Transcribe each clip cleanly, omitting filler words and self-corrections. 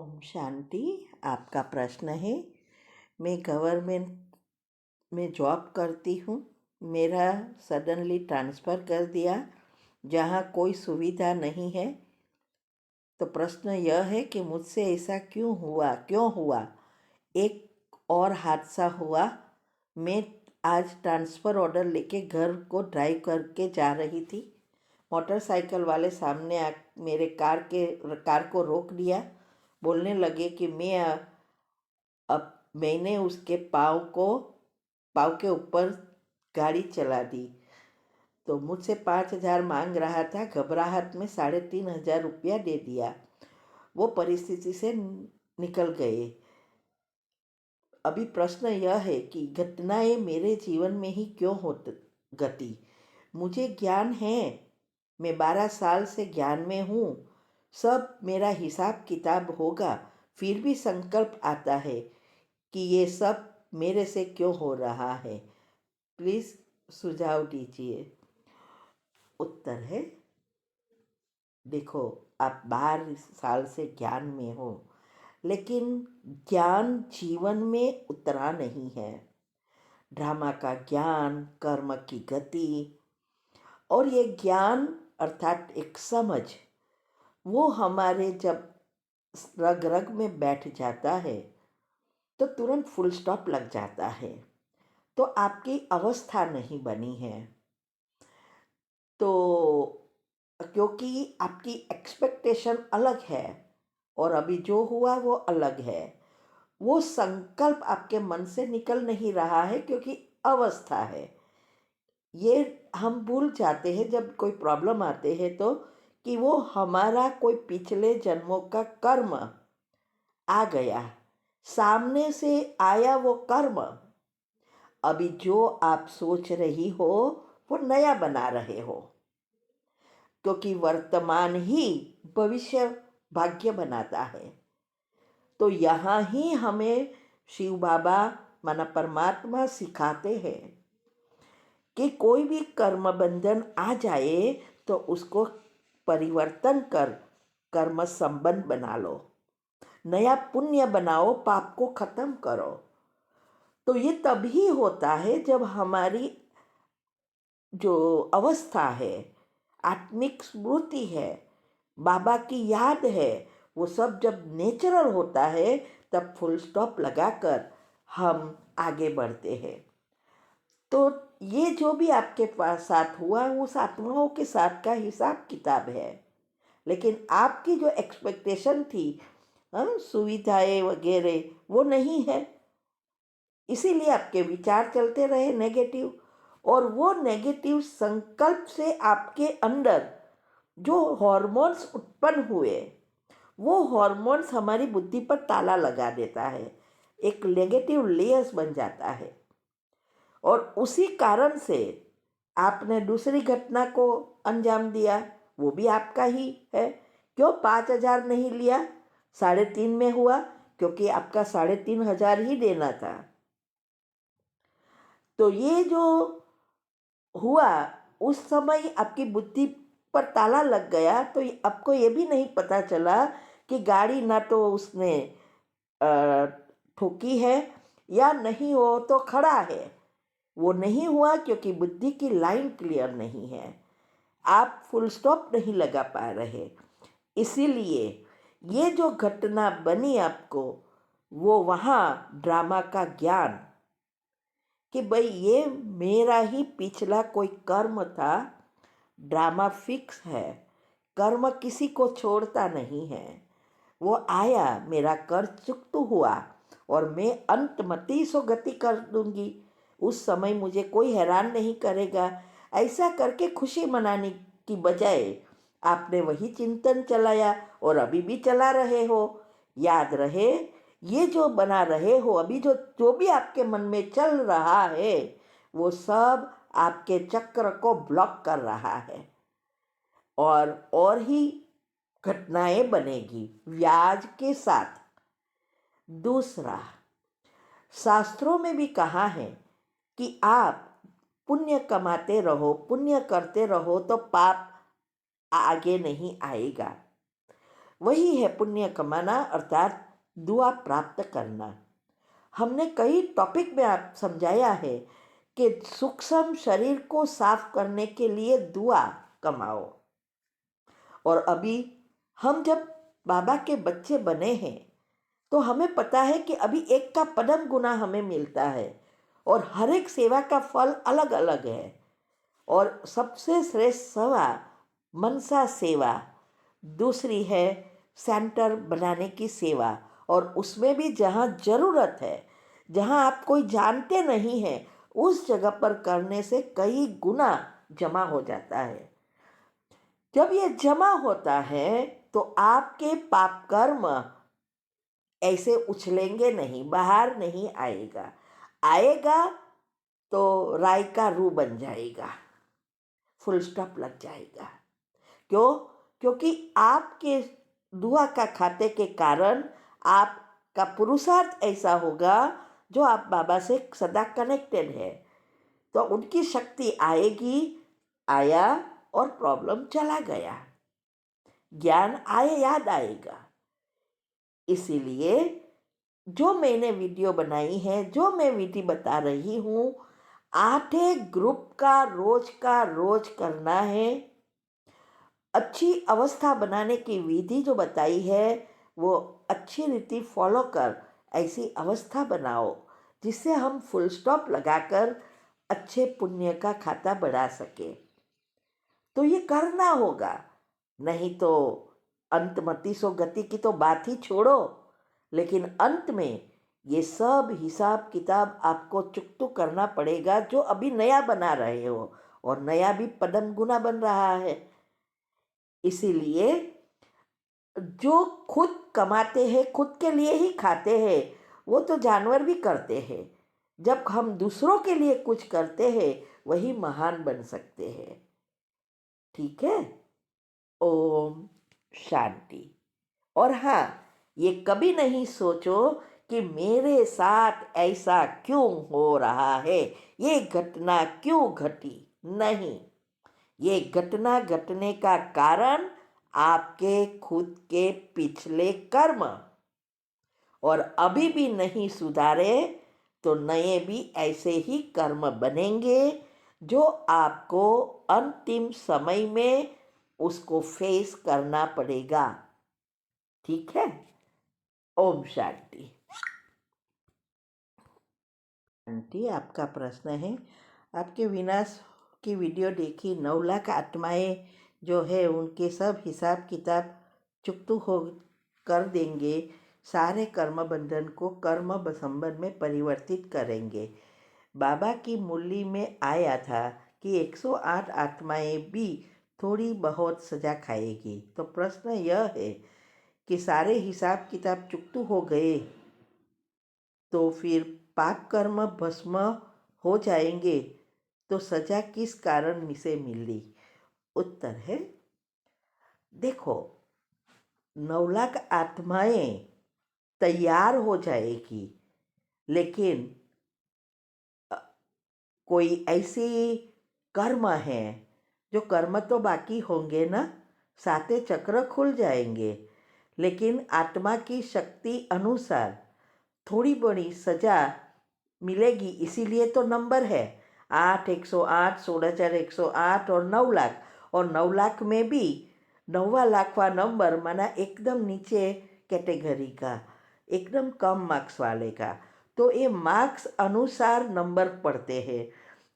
ओम शांति। आपका प्रश्न है, मैं गवर्नमेंट में जॉब करती हूँ। मेरा सडनली ट्रांसफ़र कर दिया जहाँ कोई सुविधा नहीं है। तो प्रश्न यह है कि मुझसे ऐसा क्यों हुआ। एक और हादसा हुआ। मैं आज ट्रांसफ़र ऑर्डर लेके घर को ड्राइव करके जा रही थी। मोटरसाइकिल वाले सामने मेरे कार को रोक दिया। बोलने लगे कि अब मैंने उसके पाँव के ऊपर गाड़ी चला दी। तो मुझसे 5,000 मांग रहा था। घबराहट में 3,500 रुपया दे दिया। वो परिस्थिति से निकल गए। अभी प्रश्न यह है कि घटनाएं मेरे जीवन में ही क्यों घटी। मुझे ज्ञान है, मैं 12 साल से ज्ञान में हूँ। सब मेरा हिसाब किताब होगा, फिर भी संकल्प आता है कि ये सब मेरे से क्यों हो रहा है। प्लीज़ सुझाव दीजिए। उत्तर है, देखो, आप 12 साल से ज्ञान में हो, लेकिन ज्ञान जीवन में उतरा नहीं है। ड्रामा का ज्ञान, कर्म की गति और ये ज्ञान अर्थात एक समझ, वो हमारे जब रग रग में बैठ जाता है तो तुरंत फुल स्टॉप लग जाता है। तो आपकी अवस्था नहीं बनी है। तो क्योंकि आपकी एक्सपेक्टेशन अलग है और अभी जो हुआ वो अलग है। वो संकल्प आपके मन से निकल नहीं रहा है क्योंकि अवस्था है। ये हम भूल जाते हैं जब कोई प्रॉब्लम आते हैं तो कि वो हमारा कोई पिछले जन्मों का कर्म आ गया, सामने से आया वो कर्म। अभी जो आप सोच रही हो वो नया बना रहे हो, क्योंकि वर्तमान ही भविष्य भाग्य बनाता है। तो यहाँ ही हमें शिव बाबा माना परमात्मा सिखाते हैं कि कोई भी कर्म बंधन आ जाए तो उसको परिवर्तन कर कर्म संबंध बना लो, नया पुण्य बनाओ, पाप को खत्म करो। तो ये तभी होता है जब हमारी जो अवस्था है, आत्मिक स्मृति है, बाबा की याद है, वो सब जब नेचुरल होता है तब फुल स्टॉप लगाकर हम आगे बढ़ते हैं। तो ये जो भी आपके पास साथ हुआ उस आत्माओं के साथ का हिसाब किताब है, लेकिन आपकी जो एक्सपेक्टेशन थी, सुविधाएं वगैरह, वो नहीं है। इसीलिए आपके विचार चलते रहे नेगेटिव, और वो नेगेटिव संकल्प से आपके अंदर जो हॉर्मोन्स उत्पन्न हुए, वो हॉर्मोन्स हमारी बुद्धि पर ताला लगा देता है, एक नेगेटिव लेयर्स बन जाता है। और उसी कारण से आपने दूसरी घटना को अंजाम दिया, वो भी आपका ही है। क्यों 5,000 नहीं लिया, 3,500 में हुआ? क्योंकि आपका 3,500 ही देना था। तो ये जो हुआ उस समय आपकी बुद्धि पर ताला लग गया, तो आपको ये भी नहीं पता चला कि गाड़ी ना तो उसने ठोकी है या नहीं, हो तो खड़ा है। वो नहीं हुआ क्योंकि बुद्धि की लाइन क्लियर नहीं है, आप फुल स्टॉप नहीं लगा पा रहे। इसीलिए ये जो घटना बनी आपको, वो वहाँ ड्रामा का ज्ञान कि भाई ये मेरा ही पिछला कोई कर्म था। ड्रामा फिक्स है, कर्म किसी को छोड़ता नहीं है। वो आया, मेरा कर चुकता हुआ और मैं अंतमति सो गति कर दूंगी। उस समय मुझे कोई हैरान नहीं करेगा। ऐसा करके खुशी मनाने की बजाय आपने वही चिंतन चलाया और अभी भी चला रहे हो। याद रहे, ये जो बना रहे हो अभी, जो जो भी आपके मन में चल रहा है, वो सब आपके चक्र को ब्लॉक कर रहा है और ही घटनाएं बनेगी व्याज के साथ। दूसरा, शास्त्रों में भी कहा है कि आप पुण्य कमाते रहो, पुण्य करते रहो तो पाप आगे नहीं आएगा। वही है पुण्य कमाना, अर्थात दुआ प्राप्त करना। हमने कई टॉपिक में आप समझाया है कि सूक्ष्म शरीर को साफ करने के लिए दुआ कमाओ। और अभी हम जब बाबा के बच्चे बने हैं तो हमें पता है कि अभी एक का पदम गुना हमें मिलता है और हर एक सेवा का फल अलग अलग है। और सबसे श्रेष्ठ सेवा मनसा सेवा, दूसरी है सेंटर बनाने की सेवा, और उसमें भी जहाँ ज़रूरत है, जहाँ आप कोई जानते नहीं हैं, उस जगह पर करने से कई गुना जमा हो जाता है। जब ये जमा होता है तो आपके पाप कर्म ऐसे उछलेंगे नहीं, बाहर नहीं आएगा। आएगा तो राई का रू बन जाएगा, फुल स्टॉप लग जाएगा। क्यों? क्योंकि आपके दुआ का खाते के कारण आपका पुरुषार्थ ऐसा होगा जो आप बाबा से सदा कनेक्टेड है, तो उनकी शक्ति आएगी, आया और प्रॉब्लम चला गया, ज्ञान आए, याद आएगा। इसीलिए जो मैंने वीडियो बनाई है, जो मैं विधि बता रही हूँ, 8 ग्रुप का रोज करना है। अच्छी अवस्था बनाने की विधि जो बताई है वो अच्छी रीति फॉलो कर ऐसी अवस्था बनाओ जिससे हम फुल स्टॉप लगाकर अच्छे पुण्य का खाता बढ़ा सके। तो ये करना होगा, नहीं तो अंतमति सो गति की तो बात ही छोड़ो। लेकिन अंत में ये सब हिसाब किताब आपको चुकतू करना पड़ेगा जो अभी नया बना रहे हो, और नया भी पदम गुना बन रहा है। इसीलिए जो खुद कमाते हैं, खुद के लिए ही खाते हैं, वो तो जानवर भी करते हैं। जब हम दूसरों के लिए कुछ करते हैं वही महान बन सकते हैं। ठीक है? ओम शांति। और हाँ, ये कभी नहीं सोचो कि मेरे साथ ऐसा क्यों हो रहा है, ये घटना क्यों घटी। नहीं, ये घटना घटने का कारण आपके खुद के पिछले कर्म, और अभी भी नहीं सुधारे तो नए भी ऐसे ही कर्म बनेंगे जो आपको अंतिम समय में उसको फेस करना पड़ेगा। ठीक है? ओम शांति। आंटी, आपका प्रश्न है, आपके विनाश की वीडियो देखी, 9 लाख आत्माएं जो है उनके सब हिसाब किताब चुकतू हो कर देंगे, सारे कर्म बंधन को कर्म संबंध में परिवर्तित करेंगे। बाबा की मुरली में आया था कि 108 आत्माएं भी थोड़ी बहुत सजा खाएगी। तो प्रश्न यह है कि सारे हिसाब किताब चुकतू हो गए तो फिर पाप कर्म भस्म हो जाएंगे, तो सजा किस कारण से मिली? उत्तर है, देखो, 9 लाख आत्माएं तैयार हो जाएगी, लेकिन कोई ऐसी कर्म है जो कर्म तो बाकी होंगे ना, 7 चक्र खुल जाएंगे, लेकिन आत्मा की शक्ति अनुसार थोड़ी बड़ी सजा मिलेगी। इसीलिए तो नंबर है 8, 108, 16,108 और 9 लाख। और 9 लाख में भी 9वां लाखवा नंबर माना एकदम नीचे कैटेगरी का, एकदम कम मार्क्स वाले का। तो ये मार्क्स अनुसार नंबर पड़ते हैं,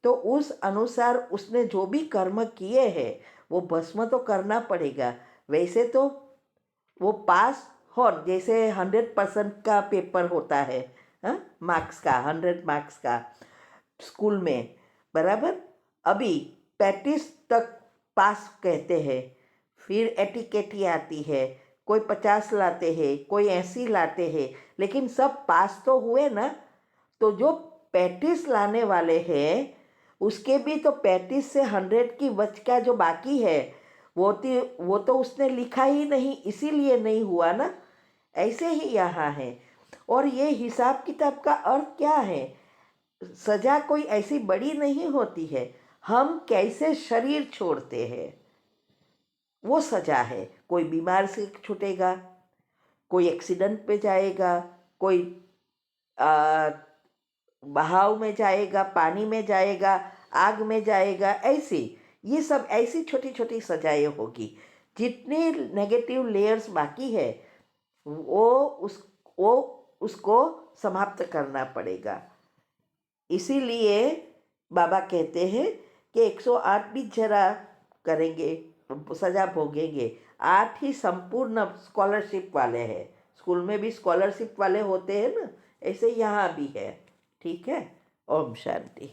तो उस अनुसार उसने जो भी कर्म किए हैं वो भस्म तो करना पड़ेगा। वैसे तो वो पास हो, जैसे 100% का पेपर होता है, मार्क्स का, 100 मार्क्स का स्कूल में, बराबर। अभी 35 तक पास कहते हैं, फिर एटिकेटी आती है, कोई 50 लाते हैं, कोई 80 लाते हैं, लेकिन सब पास तो हुए ना। तो जो 35 लाने वाले हैं उसके भी तो 35 से 100 की बच का जो बाकी है वो तो उसने लिखा ही नहीं, इसीलिए नहीं हुआ ना। ऐसे ही यहाँ है। और ये हिसाब किताब का अर्थ क्या है? सजा कोई ऐसी बड़ी नहीं होती है, हम कैसे शरीर छोड़ते हैं। वो सजा है। कोई बीमार से छूटेगा, कोई एक्सीडेंट पे जाएगा, कोई आ, बहाव में जाएगा, पानी में जाएगा, आग में जाएगा, ऐसी ये सब ऐसी छोटी छोटी सजाएं होगी। जितने नेगेटिव लेयर्स बाकी है वो उस वो उसको समाप्त करना पड़ेगा। इसीलिए बाबा कहते हैं कि 108 भी जरा करेंगे, सजा भोगेंगे। 8 ही संपूर्ण स्कॉलरशिप वाले हैं। स्कूल में भी स्कॉलरशिप वाले होते हैं ना, ऐसे यहाँ भी है। ठीक है। ओम शांति।